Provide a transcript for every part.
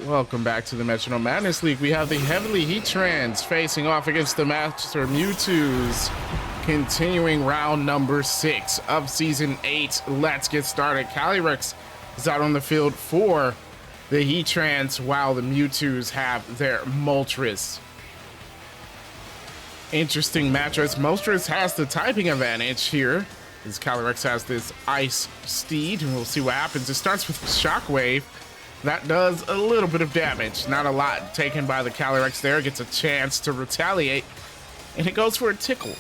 Welcome back to the Metronome Madness League. We have the Heavenly Heatrans facing off against the Master Mewtwo's. Continuing round number 6 of Season 8. Let's get started. Calyrex is out on the field for the Heatrans while the Mewtwo's have their Moltres. Interesting matchups. Moltres has the typing advantage here, as Calyrex has this Ice Steed, and we'll see what happens. It starts with Shockwave. That does a little bit of damage, not a lot taken by the Calyrex there. Gets a chance to retaliate, and it goes for a Tickle.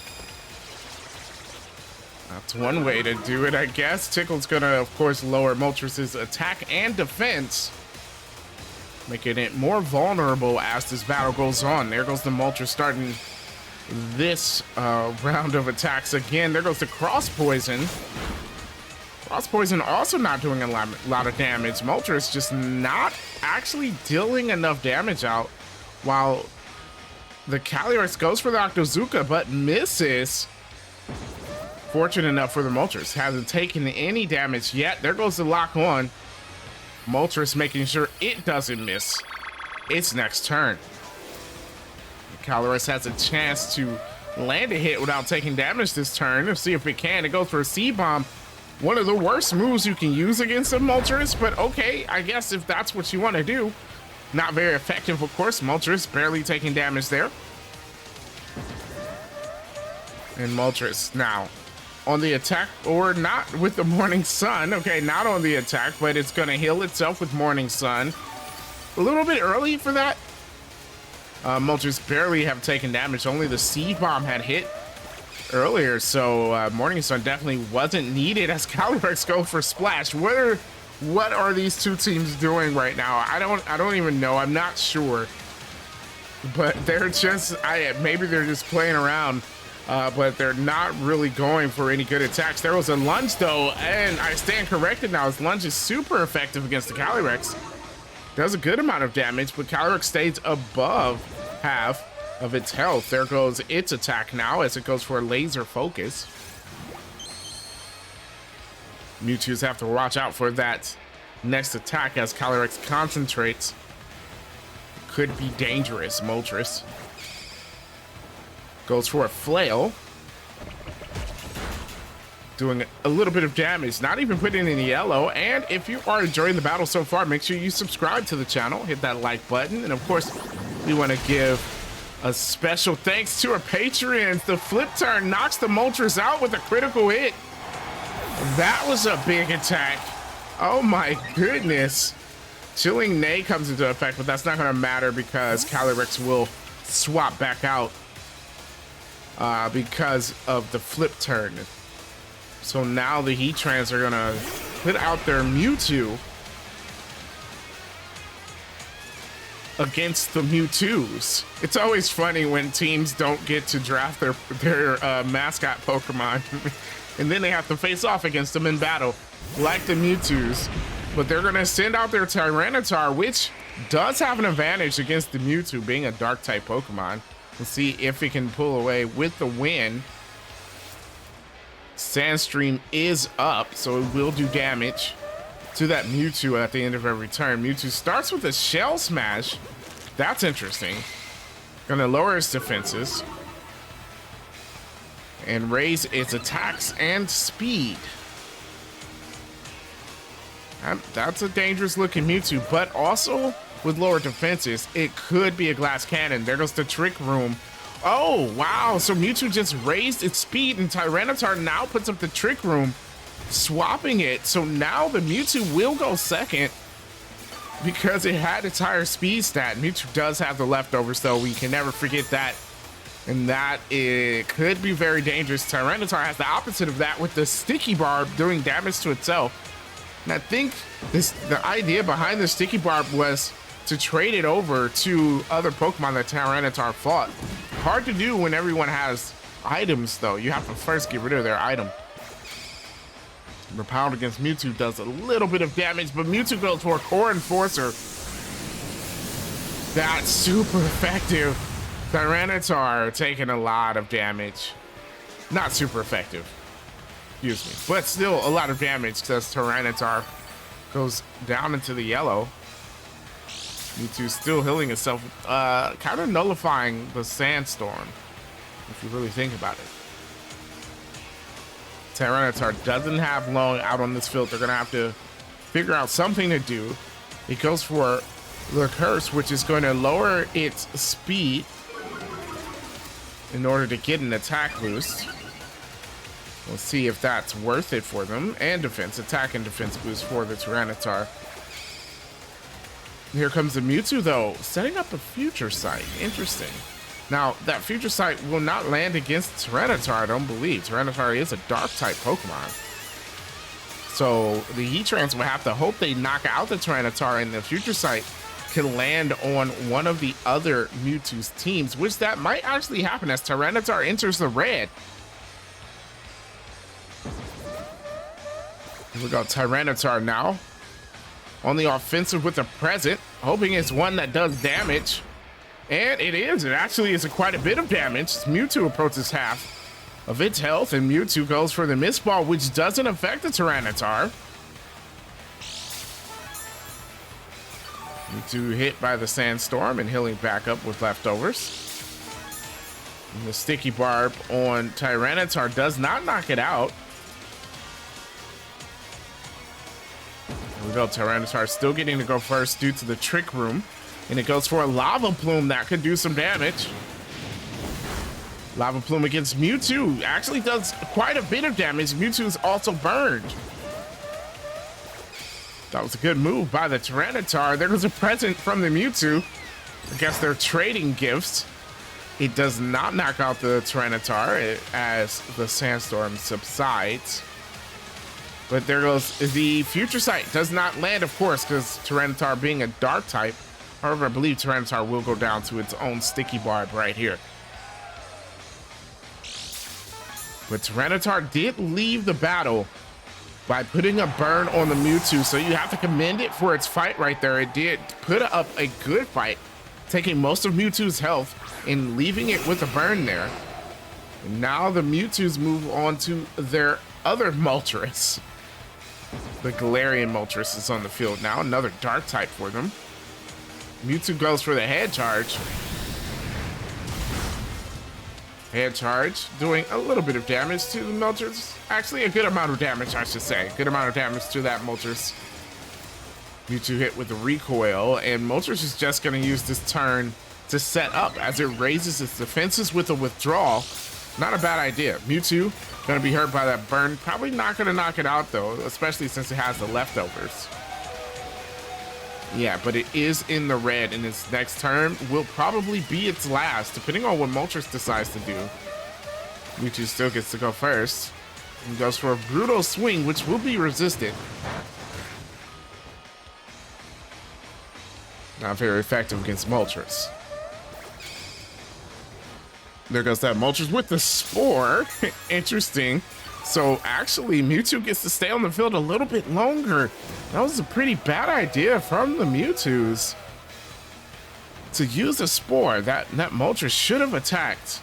That's one way to do it, I guess. Tickle's gonna, of course, lower Moltres' attack and defense, making it more vulnerable as this battle goes on. There goes the Moltres starting this round of attacks again. There goes the Cross Poison. Cross Poison also not doing a lot of damage. Moltres just not actually dealing enough damage out, while the Calyrex goes for the Octozooka but misses. Fortunate enough for the Moltres, hasn't taken any damage yet. There goes the Lock On. Moltres making sure it doesn't miss its next turn. The Calyrex has a chance to land a hit without taking damage this turn. Let's see if it can. It goes for a C-Bomb. One of the worst moves you can use against a Moltres, but okay, I guess if that's what you want to do. Not very effective, of course. Moltres barely taking damage there. And Moltres now on the attack, or not with the Morning Sun. Okay, not on the attack, but it's going to heal itself with Morning Sun. A little bit early for that. Moltres barely have taken damage. Only the C-Bomb had hit earlier, so Morning Sun definitely wasn't needed as Calyrex go for Splash. What are these two teams doing right now? I don't even know. I'm not sure, but they're just maybe they're just playing around, but they're not really going for any good attacks. There was a lunge though, and I stand corrected now. His lunge is super effective against the Calyrex. Does a good amount of damage, but Calyrex stays above half of its health. There goes its attack now as it goes for a Laser Focus. Mewtwo's have to watch out for that next attack as Calyrex concentrates. Could be dangerous. Moltres goes for a Flail, doing a little bit of damage, not even putting in yellow. And if you are enjoying the battle so far, make sure you subscribe to the channel, hit that like button, and of course we want to give a special thanks to our patrons. The Flip Turn knocks the Moltres out with a critical hit. That was a big attack. Oh my goodness. Chilling Neigh comes into effect, but that's not going to matter because Calyrex will swap back out because of the Flip Turn. So now the Heatrans are going to put out their Mewtwo against the Mewtwo's. It's always funny when teams don't get to draft their mascot Pokemon and then they have to face off against them in battle like the Mewtwo's. But they're gonna send out their Tyranitar, which does have an advantage against the Mewtwo being a dark type Pokemon. We'll see if it can pull away with the win. Sandstream is up, so it will do damage to that Mewtwo at the end of every turn. Mewtwo starts with a Shell Smash. That's interesting. Gonna lower its defenses and raise its attacks and speed. That's a dangerous looking Mewtwo, but also with lower defenses, it could be a Glass Cannon. There goes the Trick Room. Oh, wow. So Mewtwo just raised its speed, and Tyranitar now puts up the Trick Room, swapping it. So now the Mewtwo will go second because it had its higher speed stat. Mewtwo does have the leftovers, though. We can never forget that. And that it could be very dangerous. Tyranitar has the opposite of that with the Sticky Barb doing damage to itself. And I think the idea behind the Sticky Barb was to trade it over to other Pokemon that Tyranitar fought. Hard to do when everyone has items, though. You have to first get rid of their item. Repelled against Mewtwo does a little bit of damage, but Mewtwo goes for a Core Enforcer. That's super effective. Tyranitar taking a lot of damage. Not super effective. Excuse me. But still a lot of damage because Tyranitar goes down into the yellow. Mewtwo still healing itself, kind of nullifying the Sandstorm, if you really think about it. Tyranitar doesn't have long out on this field. They're going to have to figure out something to do. It goes for the Curse, which is going to lower its speed in order to get an attack boost. We'll see if that's worth it for them. And defense, attack and defense boost for the Tyranitar. Here comes the Mewtwo, though, setting up a Future Sight. Interesting. Now, that Future Sight will not land against Tyranitar, I don't believe. Tyranitar is a Dark-type Pokemon. So the Heatrans will have to hope they knock out the Tyranitar, and the Future Sight can land on one of the other Mewtwo's teams, which that might actually happen as Tyranitar enters the red. Here we go, Tyranitar now on the offensive with the present, hoping it's one that does damage. And it is. It actually is quite a bit of damage. Mewtwo approaches half of its health, and Mewtwo goes for the Mist Ball, which doesn't affect the Tyranitar. Mewtwo hit by the Sandstorm and healing back up with leftovers. And the Sticky Barb on Tyranitar does not knock it out. Here we go, Tyranitar still getting to go first due to the Trick Room. And it goes for a Lava Plume that could do some damage. Lava Plume against Mewtwo actually does quite a bit of damage. Mewtwo's also burned. That was a good move by the Tyranitar. There was a present from the Mewtwo. I guess they're trading gifts. It does not knock out the Tyranitar as the Sandstorm subsides. But there goes the Future Sight. Does not land, of course, because Tyranitar being a Dark type. However, I believe Tyranitar will go down to its own Sticky Barb right here. But Tyranitar did leave the battle by putting a burn on the Mewtwo, so you have to commend it for its fight right there. It did put up a good fight, taking most of Mewtwo's health and leaving it with a burn there. And now the Mewtwo's move on to their other Moltres. The Galarian Moltres is on the field now, another Dark type for them. Mewtwo goes for the Head Charge. Head Charge doing a little bit of damage to the Moltres. Actually, a good amount of damage, I should say. Good amount of damage to that Moltres. Mewtwo hit with the Recoil, and Moltres is just going to use this turn to set up as it raises its defenses with a Withdrawal. Not a bad idea. Mewtwo going to be hurt by that burn. Probably not going to knock it out, though, especially since it has the leftovers. Yeah, but it is in the red, and its next turn will probably be its last, depending on what Moltres decides to do. Mewtwo still gets to go first. He goes for a Brutal Swing, which will be resisted. Not very effective against Moltres. There goes that Moltres with the Spore. Interesting. So actually, Mewtwo gets to stay on the field a little bit longer. That was a pretty bad idea from the Mewtwo's to use a Spore. That Moltres should have attacked.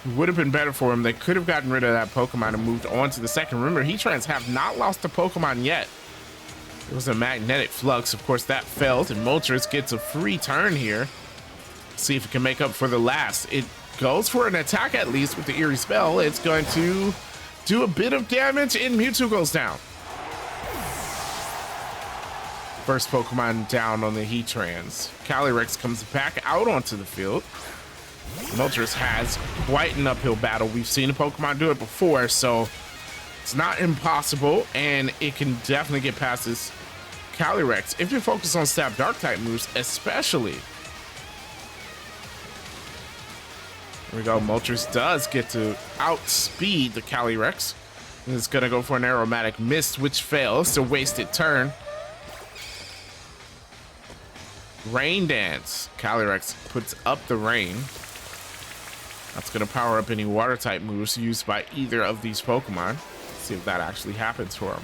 It would have been better for him. They could have gotten rid of that Pokemon and moved on to the second. Remember, Heatrans have not lost a Pokemon yet. It was a Magnetic Flux. Of course, that failed, and Moltres gets a free turn here. See if it can make up for the last. It goes for an attack at least with the Eerie Spell. It's going to do a bit of damage, and Mewtwo goes down. First Pokemon down on the Heatrans. Calyrex comes back out onto the field. Moltres has quite an uphill battle. We've seen a Pokemon do it before, so it's not impossible, and it can definitely get past this Calyrex if you focus on Stab Dark-type moves, especially. Here we go. Moltres does get to outspeed the Calyrex. It's going to go for an Aromatic Mist, which fails. A wasted turn. Rain Dance. Calyrex puts up the rain. That's going to power up any Water-type moves used by either of these Pokemon. Let's see if that actually happens for him.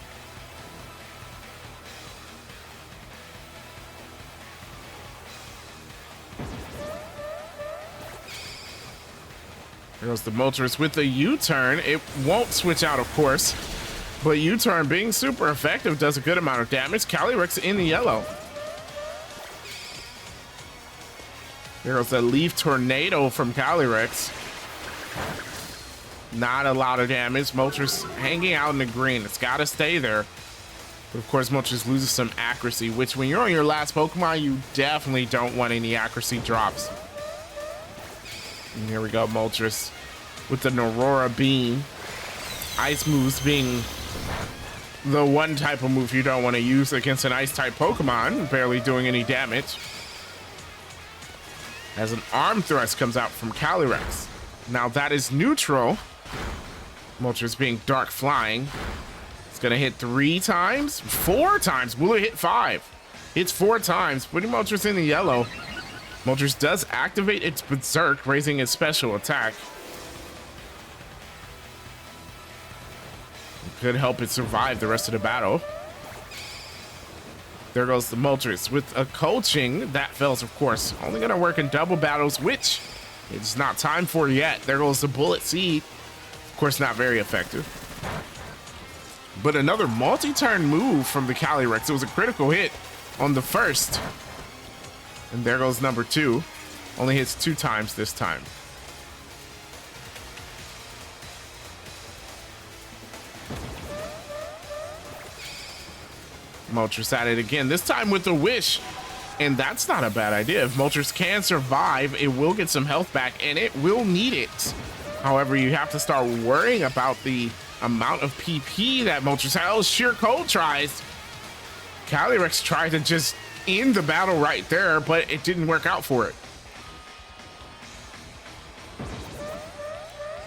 There goes the Moltres with the U-turn. It won't switch out, of course, but U-turn being super effective does a good amount of damage. Calyrex in the yellow. There goes the Leaf Tornado from Calyrex. Not a lot of damage. Moltres hanging out in the green. It's got to stay there. But of course, Moltres loses some accuracy, which when you're on your last Pokemon, you definitely don't want any accuracy drops. And here we go, Moltres with the Aurora Beam. Ice moves being the one type of move you don't want to use against an Ice-type Pokemon, barely doing any damage. As an Arm Thrust comes out from Calyrex. Now that is neutral. Moltres being Dark Flying. It's gonna hit 3 times, 4 times. Will it hit 5? Hits 4 times, putting Moltres in the yellow. Moltres does activate its Berserk, raising its special attack. It could help it survive the rest of the battle. There goes the Moltres with a coaching. That fails, of course. Only gonna work in double battles, which it's not time for yet. There goes the Bullet Seed. Of course, not very effective. But another multi-turn move from the Calyrex. It was a critical hit on the first. And there goes number 2. Only hits 2 times this time. Moltres at it again, this time with the Wish. And that's not a bad idea. If Moltres can survive, it will get some health back, and it will need it. However, you have to start worrying about the amount of PP that Moltres has. Oh, Sheer Cold tries. Calyrex tried to just end the battle right there, but it didn't work out for it.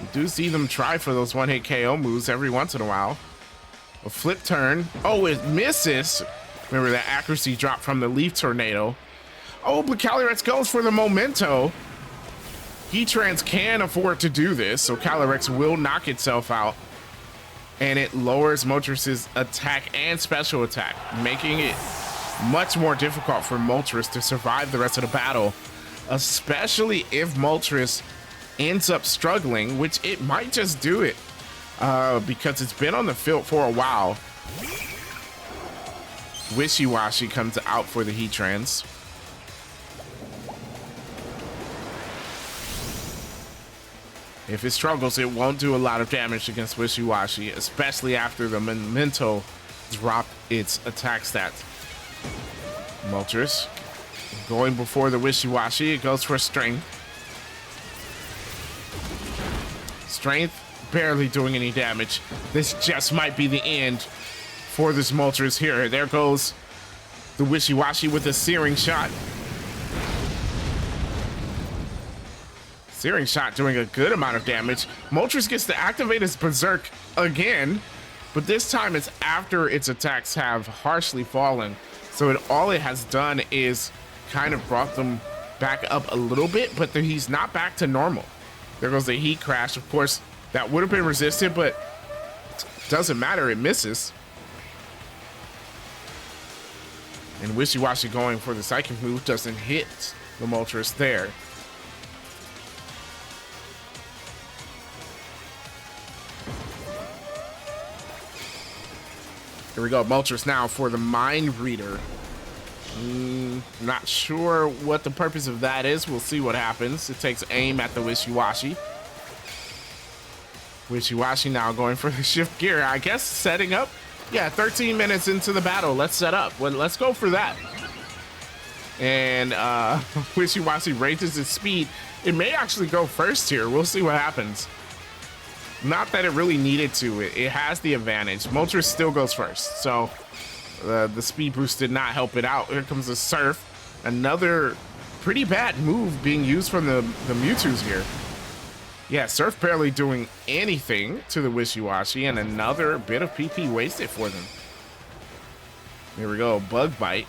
You do see them try for those one-hit KO moves every once in a while. A flip turn. Oh, it misses. Remember that accuracy drop from the Leaf Tornado. Oh, but Calyrex goes for the Memento. Heatrans can afford to do this, so Calyrex will knock itself out. And it lowers Moltres' attack and special attack, making it much more difficult for Moltres to survive the rest of the battle, especially if Moltres ends up struggling, which it might just do it because it's been on the field for a while. Wishy-Washy comes out for the Heatrans. If it struggles, it won't do a lot of damage against Wishy-Washy, especially after the Memento dropped its attack stats. Moltres going before the Wishy-Washy. It goes for Strength. Strength barely doing any damage. This just might be the end for this Moltres here. There goes the Wishy-Washy with a Searing Shot. Searing Shot doing a good amount of damage. Moltres gets to activate its Berserk again, but this time it's after its attacks have harshly fallen. So all it has done is kind of brought them back up a little bit, but he's not back to normal. There goes the Heat Crash. Of course, that would have been resisted, but doesn't matter, it misses. And Wishy-Washy going for the Psychic move doesn't hit the Moltres there. Here we go, Moltres now for the Mind Reader. Not sure what the purpose of that is. We'll see what happens. It takes aim at the Wishy-Washy. Wishy-Washy now going for the Shift Gear. I guess setting up. Yeah, 13 minutes into the battle. Let's set up. Well, let's go for that. And Wishy-Washy raises its speed. It may actually go first here. We'll see what happens. Not that it really needed to. It has the advantage. Moltres still goes first. So the speed boost did not help it out. Here comes the Surf. Another pretty bad move being used from the Mewtwo's here. Yeah, Surf barely doing anything to the Wishy-Washy, and another bit of PP wasted for them. Here we go, Bug Bite.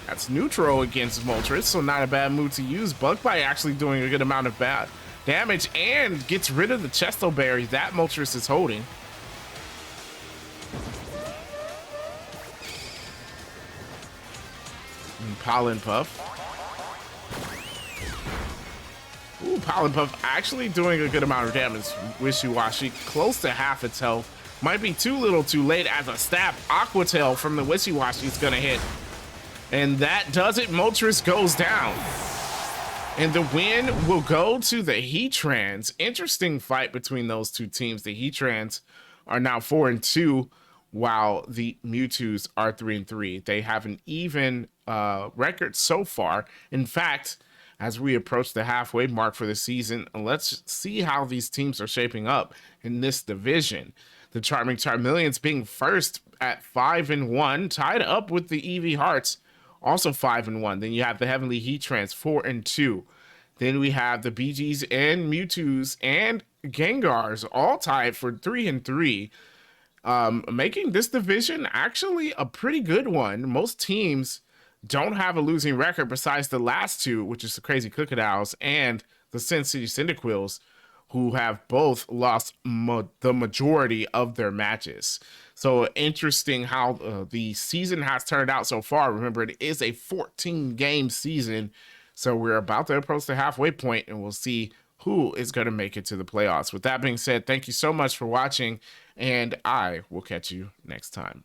That's neutral against Moltres, so not a bad move to use. Bug Bite actually doing a good amount of bad damage and gets rid of the Chesto Berry that Moltres is holding. And Pollen Puff. Ooh, Pollen Puff actually doing a good amount of damage. Wishy-Washy close to half its health. Might be too little too late as a stab. Aqua Tail from the Wishy-Washy is gonna hit. And that does it. Moltres goes down. And the win will go to the Heatrans. Interesting fight between those two teams. The Heatrans are now 4-2, while the Mewtwo's are 3-3. They have an even record so far. In fact, as we approach the halfway mark for the season, let's see how these teams are shaping up in this division. The Charming Charmeleons being first at 5-1, tied up with the Eevee Hearts, also 5-1. Then you have the Heavenly Heatrans 4-2. Then we have the BGs and Mewtwo's and Gengars all tied for 3-3. Making this division actually a pretty good one. Most teams don't have a losing record besides the last two, which is the Crazy Crocodiles and the Sin City Cyndaquils, who have both lost the majority of their matches. So interesting how the season has turned out so far. Remember, it is a 14-game season, so we're about to approach the halfway point, and we'll see who is going to make it to the playoffs. With that being said, thank you so much for watching, and I will catch you next time.